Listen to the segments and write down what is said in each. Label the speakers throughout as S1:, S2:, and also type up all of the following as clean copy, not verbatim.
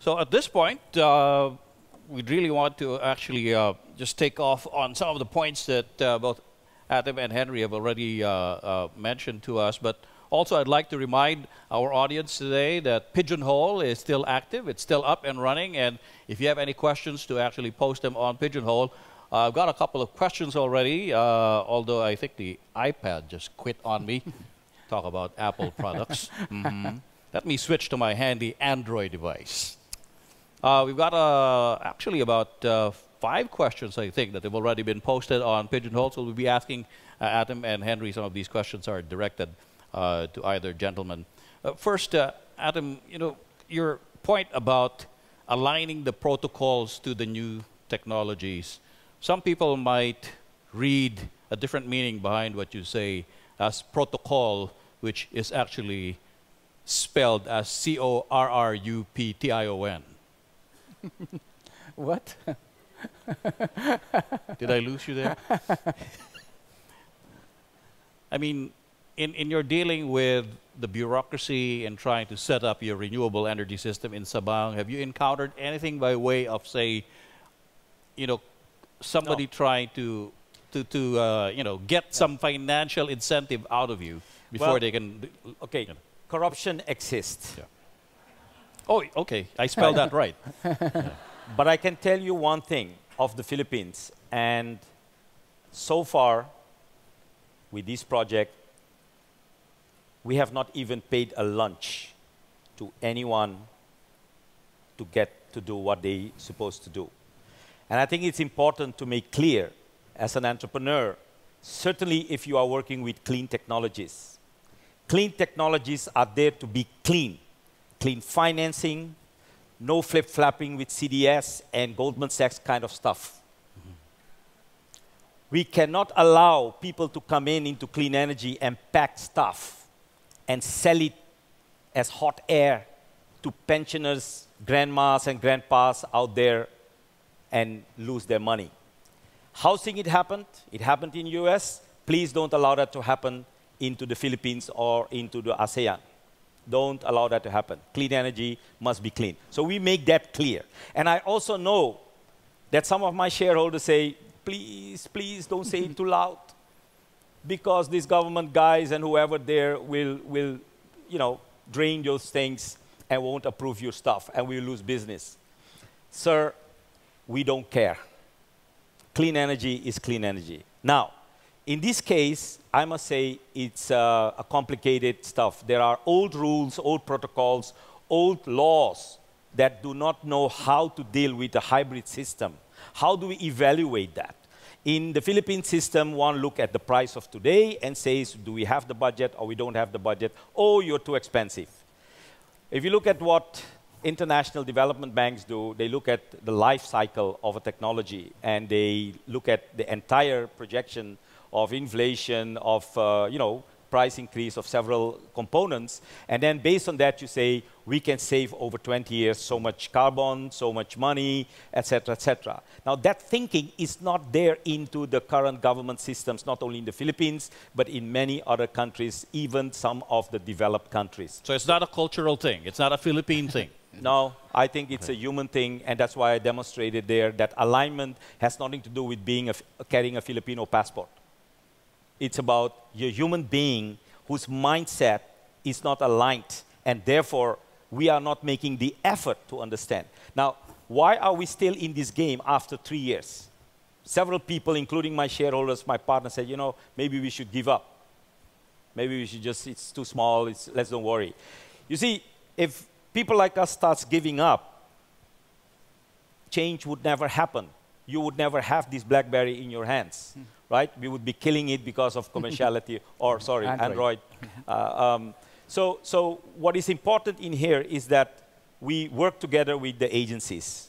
S1: So at this point, we'd really want to actually just take off on some of the points that both Adam and Henry have already mentioned to us. But also, I'd like to remind our audience today that Pigeonhole is still active. It's still up and running. And if you have any questions, to actually post them on Pigeonhole. I've got a couple of questions already, although I think the iPad just quit on me. Talk about Apple products. Let me switch to my handy Android device. We've got actually about 5 questions, I think, that have already been posted on Pigeonhole. So we'll be asking Adam and Henry. Some of these questions are directed to either gentleman. First, Adam, your point about aligning the protocols to the new technologies. Some people might read a different meaning behind what you say as protocol, which is actually spelled as C-O-R-R-U-P-T-I-O-N.
S2: What?
S1: Did I lose you there? I mean, in your dealing with the bureaucracy and trying to set up your renewable energy system in Sabang, have you encountered anything by way of, say, somebody trying to get some financial incentive out of you before they can...
S3: Okay, corruption exists.
S1: Yeah. Oh, okay, I spelled that right.
S3: Yeah. But I can tell you one thing of the Philippines, and so far, with this project, we have not even paid a lunch to anyone to get to do what they're supposed to do. And I think it's important to make clear, as an entrepreneur, certainly if you are working with clean technologies are there to be clean. Clean financing, no flip-flapping with CDS and Goldman Sachs kind of stuff. We cannot allow people to come into clean energy and pack stuff and sell it as hot air to pensioners, grandmas and grandpas out there and lose their money. Housing, it happened in US. Please don't allow that to happen into the Philippines or into the ASEAN. Don't allow that to happen. Clean energy must be clean. So we make that clear. And I also know that some of my shareholders say, please, please don't say it too loud, because these government guys and whoever there will drain those things and won't approve your stuff and we'll lose business. Sir, we don't care. Clean energy is clean energy. Now, in this case, I must say it's a complicated stuff. There are old rules, old protocols, old laws that do not know how to deal with a hybrid system. How do we evaluate that? In the Philippine system, one look at the price of today and says, do we have the budget or we don't have the budget? Oh, you're too expensive. If you look at what international development banks do, they look at the life cycle of a technology and they look at the entire projection of inflation, of price increase of several components, and then based on that you say we can save over 20 years so much carbon, so much money, etc., etc. Now that thinking is not there into the current government systems, not only in the Philippines, but in many other countries, even some of the developed countries.
S1: So it's not a cultural thing, it's not a Philippine thing.
S3: No, I think it's a human thing, and that's why I demonstrated there that alignment has nothing to do with carrying a Filipino passport. It's about your human being whose mindset is not aligned, and therefore we are not making the effort to understand. Now, why are we still in this game after 3 years? Several people, including my shareholders, my partner, said, maybe we should give up. Maybe we should just, it's too small, let's don't worry. You see, if people like us starts giving up, change would never happen. You would never have this BlackBerry in your hands. Right? We would be killing it because of commerciality, or sorry, Android. So what is important in here is that we work together with the agencies.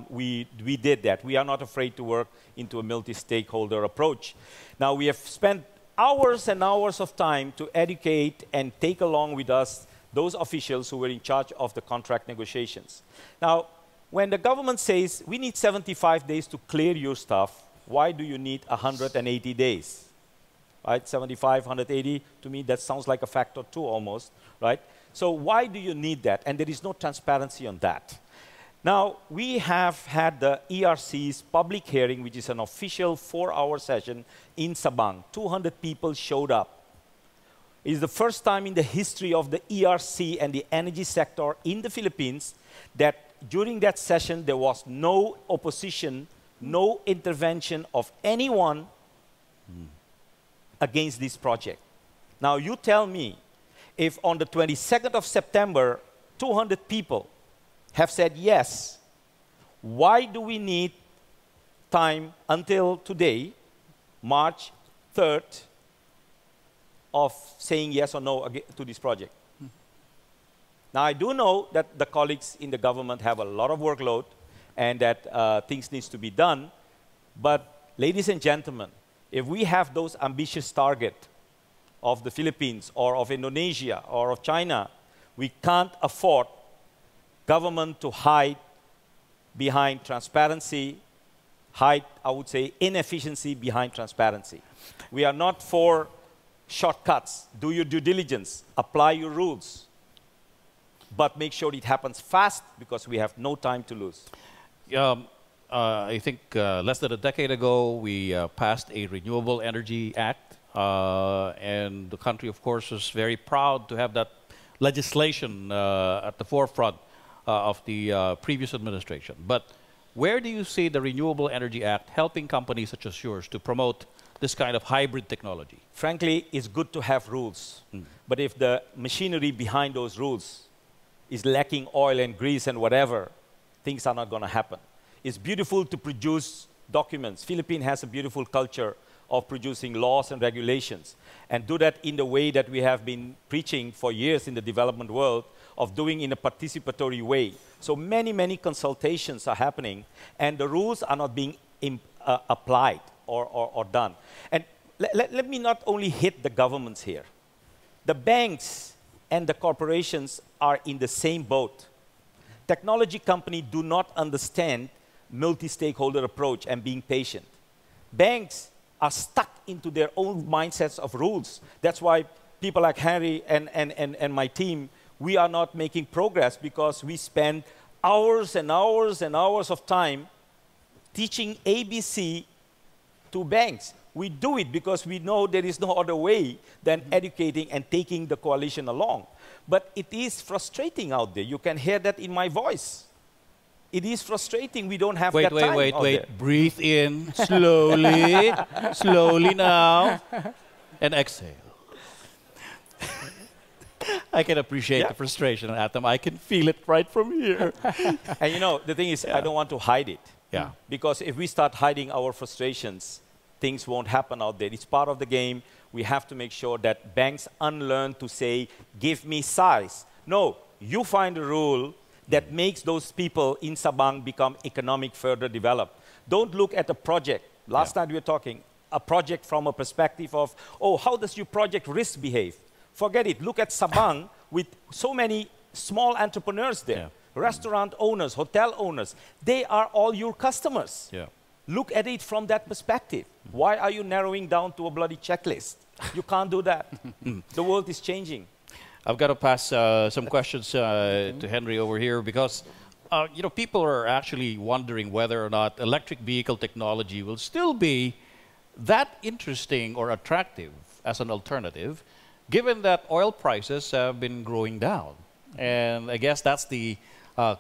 S3: We did that. We are not afraid to work into a multi-stakeholder approach. Now, we have spent hours and hours of time to educate and take along with us those officials who were in charge of the contract negotiations. Now, when the government says, we need 75 days to clear your stuff, why do you need 180 days? Right? 75, 180, to me, that sounds like a factor 2 almost, right? So why do you need that? And there is no transparency on that. Now, we have had the ERC's public hearing, which is an official 4-hour session in Sabang. 200 people showed up. It is the first time in the history of the ERC and the energy sector in the Philippines that during that session there was no opposition, no intervention of anyone against this project. Now, you tell me, if on the 22nd of September, 200 people have said yes, why do we need time until today, March 3rd, of saying yes or no to this project? Now, I do know that the colleagues in the government have a lot of workload and that things need to be done. But, ladies and gentlemen, if we have those ambitious targets of the Philippines or of Indonesia or of China, we can't afford government to hide behind transparency, hide, I would say, inefficiency behind transparency. We are not for shortcuts. Do your due diligence, apply your rules, but make sure it happens fast because we have no time to lose.
S1: I think less than a decade ago, we passed a Renewable Energy Act, and the country, of course, was very proud to have that legislation at the forefront of the previous administration. But where do you see the Renewable Energy Act helping companies such as yours to promote this kind of hybrid technology?
S3: Frankly, it's good to have rules. But if the machinery behind those rules is lacking oil and grease and whatever, things are not going to happen. It's beautiful to produce documents. Philippines has a beautiful culture of producing laws and regulations, and do that in the way that we have been preaching for years in the development world, of doing in a participatory way. So many consultations are happening, and the rules are not being applied or done. And let me not only hit the governments here. The banks and the corporations are in the same boat. Technology companies do not understand multi-stakeholder approach and being patient. Banks are stuck into their own mindsets of rules. That's why people like Henry and my team, we are not making progress because we spend hours and hours and hours of time teaching ABC to banks. We do it because we know there is no other way than educating and taking the coalition along. But it is frustrating out there. You can hear that in my voice. It is frustrating. We don't have that time.
S1: Wait. Breathe in slowly, slowly now, and exhale. I can appreciate the frustration, Atom. I can feel it right from here.
S3: And you know, the thing is, I don't want to hide it.
S1: Yeah.
S3: Because if we start hiding our frustrations, things won't happen out there. It's part of the game. We have to make sure that banks unlearn to say, give me size. No, you find a rule that makes those people in Sabang become economic further developed. Don't look at a project. Last night we were talking, a project from a perspective of, oh, how does your project risk behave? Forget it. Look at Sabang with so many small entrepreneurs there.
S1: Yeah.
S3: Restaurant owners, hotel owners. They are all your customers.
S1: Yeah.
S3: Look at it from that perspective. Why are you narrowing down to a bloody checklist? You can't do that. The world is changing.
S1: I've got to pass some questions to Henry over here because you know, people are actually wondering whether or not electric vehicle technology will still be that interesting or attractive as an alternative, given that oil prices have been growing down. And I guess that's the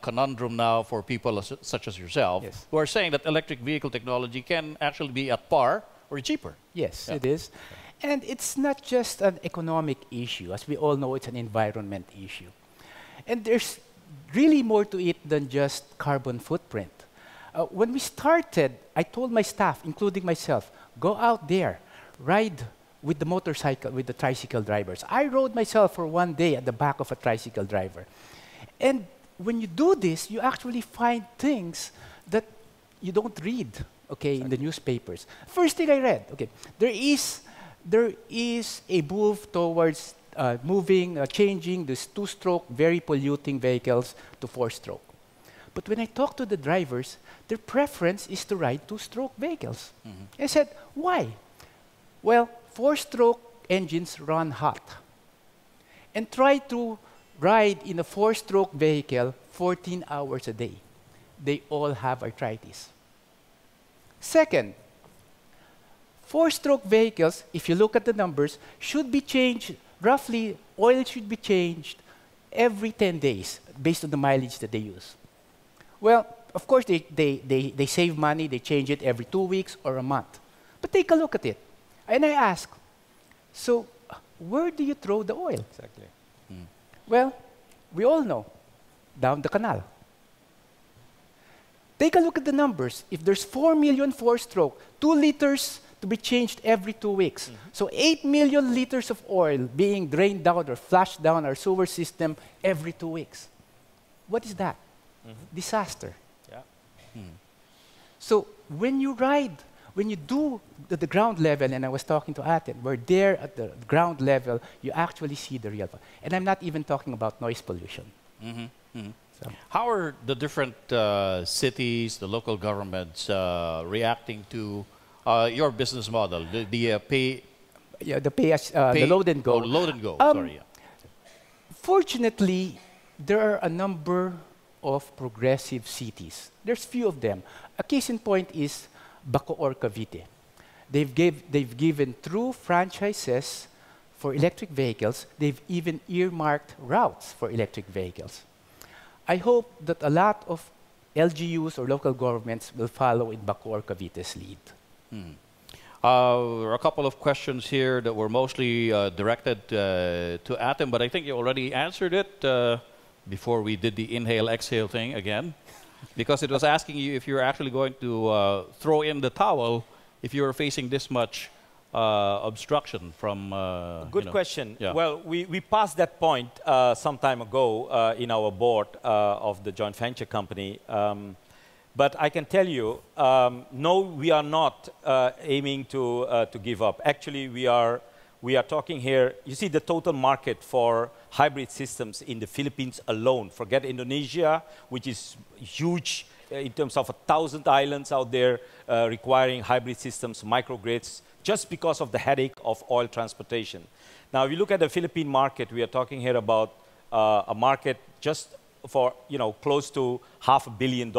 S1: conundrum now for people such as yourself, who are saying that electric vehicle technology can actually be at par or cheaper.
S2: Yes, it is. And it's not just an economic issue. As we all know, it's an environment issue. And there's really more to it than just carbon footprint. When we started, I told my staff, including myself, go out there, ride with the motorcycle, with the tricycle drivers. I rode myself for one day at the back of a tricycle driver. And when you do this, you actually find things that you don't read, okay, in the newspapers. First thing I read, okay, there is a move towards changing these two-stroke, very polluting vehicles to four-stroke. But when I talk to the drivers, their preference is to ride two-stroke vehicles. I said, why? Well, four-stroke engines run hot. And try to ride in a four-stroke vehicle 14 hours a day. they all have arthritis. Second, four-stroke vehicles, if you look at the numbers, should be changed, roughly, oil should be changed every 10 days based on the mileage that they use. Well, of course, they save money, they change it every 2 weeks or a month. But take a look at it. And I ask, so where do you throw the oil?
S3: Exactly.
S2: Well, we all know, down the canal. Take a look at the numbers. If there's 4 million four-stroke, 2 liters to be changed every 2 weeks. So 8 million liters of oil being drained down or flushed down our sewer system every 2 weeks. What is that? Disaster.
S3: Yeah.
S2: So when you ride, when you do the ground level, and I was talking to Aten, we're there at the ground level, you actually see the real. And I'm not even talking about noise pollution. So.
S1: How are the different cities, the local governments reacting to your business model, the pay?
S2: Yeah, the load and go.
S1: Oh, load and go. Sorry. Yeah.
S2: Fortunately, there are a number of progressive cities. There's few of them. A case in point is Bacoor, Cavite. They've given true franchises for electric vehicles. They've even earmarked routes for electric vehicles. I hope that a lot of LGUs or local governments will follow in Bacoor, Cavite's lead.
S1: There are a couple of questions here that were mostly directed to Atem, but I think you already answered it before we did the inhale-exhale thing again, because it was asking you if you're actually going to throw in the towel if you're facing this much obstruction from...
S3: Good question.
S1: Yeah.
S3: Well, we passed that point some time ago in our board of the joint venture company. But I can tell you, no, we are not aiming to give up. Actually, we are talking here, you see the total market for hybrid systems in the Philippines alone. Forget Indonesia, which is huge in terms of 1,000 islands out there requiring hybrid systems, microgrids, just because of the headache of oil transportation. Now, if you look at the Philippine market, we are talking here about a market just for, close to $500 million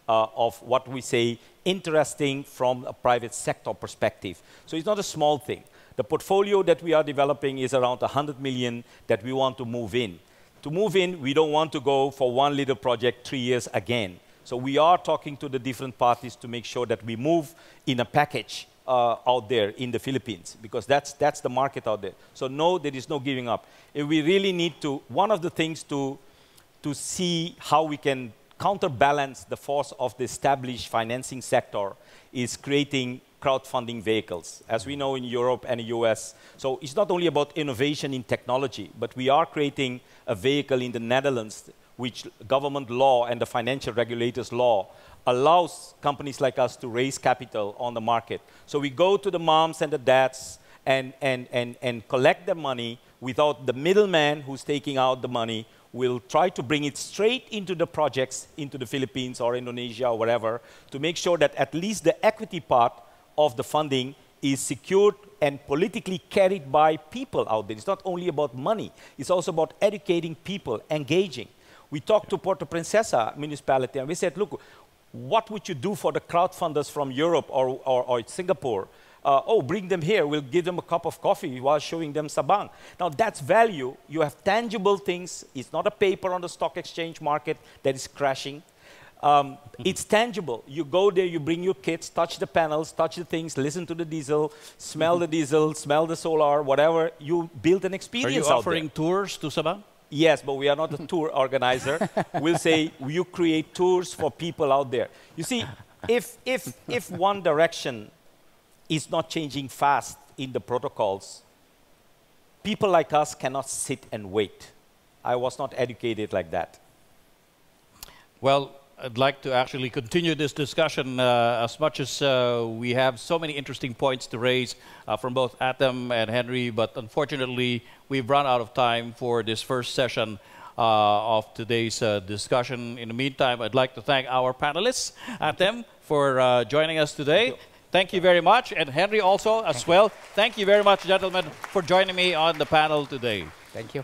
S3: of what we say interesting from a private sector perspective. So it's not a small thing. The portfolio that we are developing is around 100 million that we want to move in. To move in, we don't want to go for one little project 3 years again. So we are talking to the different parties to make sure that we move in a package out there in the Philippines, because that's the market out there. So no, there is no giving up. If we really need to, one of the things to see how we can counterbalance the force of the established financing sector is creating crowdfunding vehicles, as we know in Europe and the US. So it's not only about innovation in technology, but we are creating a vehicle in the Netherlands which government law and the financial regulators law allows companies like us to raise capital on the market. So we go to the moms and the dads and collect the money without the middleman who's taking out the money. We'll try to bring it straight into the projects, into the Philippines or Indonesia or wherever, to make sure that at least the equity part of the funding is secured and politically carried by people out there. It's not only about money, it's also about educating people, engaging. We talked to Puerto Princesa municipality and we said, look, what would you do for the crowdfunders from Europe or Singapore? Oh, bring them here, we'll give them a cup of coffee while showing them Sabang. Now that's value. You have tangible things. It's not a paper on the stock exchange market that is crashing. It's tangible. You go there, you bring your kids, touch the panels, touch the things, listen to the diesel, smell the solar, whatever. You build an experience out there.
S1: Are you offering tours to Sabang?
S3: Yes, but we are not a tour organizer. We'll say you create tours for people out there. You see, if one direction is not changing fast in the protocols, people like us cannot sit and wait. I was not educated like that.
S1: Well, I'd like to actually continue this discussion as much as we have so many interesting points to raise from both Atem and Henry, but unfortunately, we've run out of time for this first session of today's discussion. In the meantime, I'd like to thank our panelists, Atem, for joining us today. Thank you very much, and Henry also as well. Thank you very much, gentlemen, for joining me on the panel today.
S2: Thank you.